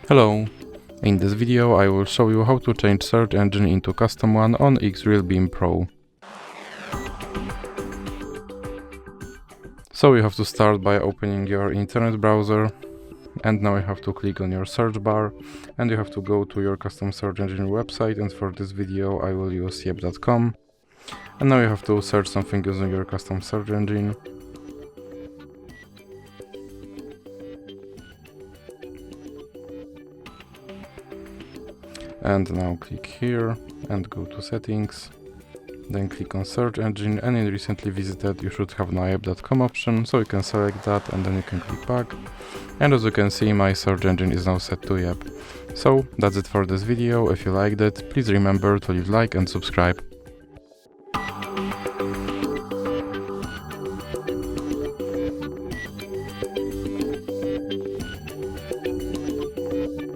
Hello! In this video I will show you how to change search engine into custom one on Xreal Beam Pro. So you have to start by opening your internet browser, and now you have to click on your search bar and you have to go to your custom search engine website, and for this video I will use yep.com. And now you have to search something using your custom search engine. And now click here and go to settings, then click on search engine, and in recently visited you should have now yep.com option, so you can select that and then you can click back. And as you can see, my search engine is now set to Yep. So that's it for this video. If you liked it, please remember to leave like and subscribe.